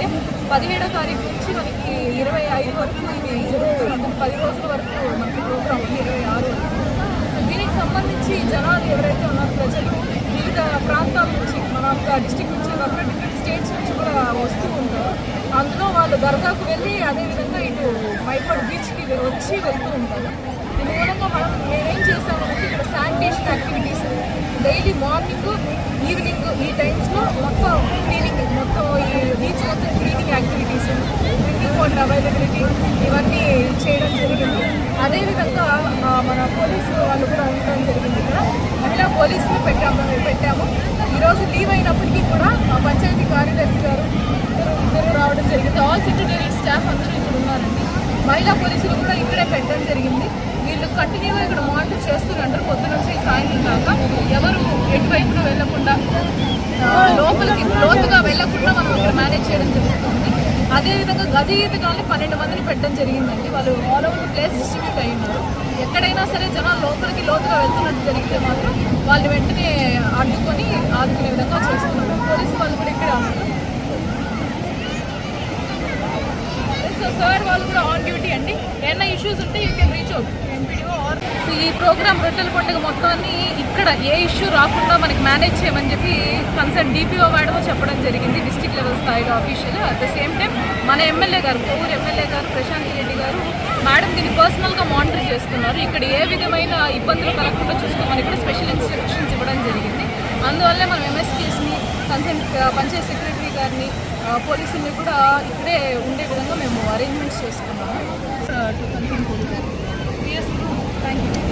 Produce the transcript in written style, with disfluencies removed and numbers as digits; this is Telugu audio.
ఏంటంటే 17వ తారీఖు నుంచి మనకి 25 వరకు ఇది జరుగుతుంది. 10 రోజుల వరకు మనకి ప్రోగ్రామ్ ఉంది, 26 వరకు. దీనికి సంబంధించి జనాలు ఎవరైతే ఉన్నారో ప్రజలు వివిధ ప్రాంతాల నుంచి మన డిస్టిక్ నుంచి కాకుండా డిఫరెంట్ స్టేట్స్ నుంచి కూడా వస్తూ ఉంటారు. అందులో వాళ్ళు దర్గాకు వెళ్ళి అదేవిధంగా ఇటు మైపాడు బీచ్కి వచ్చి వెళ్తూ ఉంటారు. దీని మూలంగా మేమేం చేసామంటే ఇక్కడ sanitation activities daily morning evening ఈ టైమ్స్లో మొత్తం క్లీనింగ్, మొత్తం ఈ బీచ్ మొత్తం cleaning activities, drinking water availability ఇవన్నీ చేయడం జరిగింది. అదేవిధంగా మన పోలీసు వాళ్ళు కూడా ఉండడం జరిగింది. ఇక్కడ మహిళా పోలీసులు పెట్టాము. ఈరోజు లీవ్ అయినప్పటికీ కూడా పంచాయతీ కార్యదర్శి గారు ఇద్దరు రావడం జరిగింది. ఆల్ సెక్రటేరియట్ స్టాఫ్ అందరూ ఇక్కడ ఉన్నారండి. మహిళా పోలీసులు కూడా ఇక్కడే పెట్టడం జరిగింది. వీళ్ళు కంటిన్యూగా ఇక్కడ మానిటర్ చేస్తున్నారు పొద్దు నుంచి సాయంత్రం దాకా. ఎవరు ఎటువైపున వెళ్లకుండా లోపలికి లోతుగా వెళ్లకుండా మనం ఇక్కడ మేనేజ్ చేయడం జరుగుతుంది. అదేవిధంగా గజ ఈతగాళ్ళని 12 మందిని పెట్టడం జరిగిందండి. వాళ్ళు all over the place distribute అయి ఉన్నారు. ఎక్కడైనా సరే జనాలు లోపలికి లోతుగా వెళ్తున్నట్టు జరిగితే మాత్రం వాళ్ళు వెంటనే అడ్డుకొని ఆదుకునే విధంగా చేస్తున్నారు. పోలీసు వాళ్ళు కూడా ఇక్కడే ఉన్నారు. సో సార్ వాళ్ళు కూడా ఆన్ డ్యూటీ అండి. ఏమైనా ఇష్యూస్ ఉంటే you can reach out MPDO ఆర్. ఈ ప్రోగ్రామ్ రొట్టెల పండుగ మొత్తాన్ని ఇక్కడ ఏ ఇష్యూ రాకుండా మనకి మేనేజ్ చేయమని చెప్పి కన్సర్న్ డిపిఓ మేడం చెప్పడం జరిగింది, డిస్ట్రిక్ట్ లెవెల్ స్థాయిలో official. At the same time మన ఎమ్మెల్యే గారు, కోవూరు ఎమ్మెల్యే గారు ప్రశాంత్ రెడ్డి గారు మేడం దీన్ని పర్సనల్గా మానిటర్ చేస్తున్నారు. ఇక్కడ ఏ విధమైన ఇబ్బందులు కలగకుండా చూసుకోమని కూడా స్పెషల్ ఇన్స్ట్రక్షన్స్ ఇవ్వడం జరిగింది. అందువల్లే మనం ఎంఎస్పీఎస్ని కన్సర్న్ పంచాయత్ సెక్రటరీ గారిని పోలీసుల్ని కూడా ఇక్కడే ఉండే విధంగా మేము అరేంజ్మెంట్స్ చేసుకున్నాము. Thank you.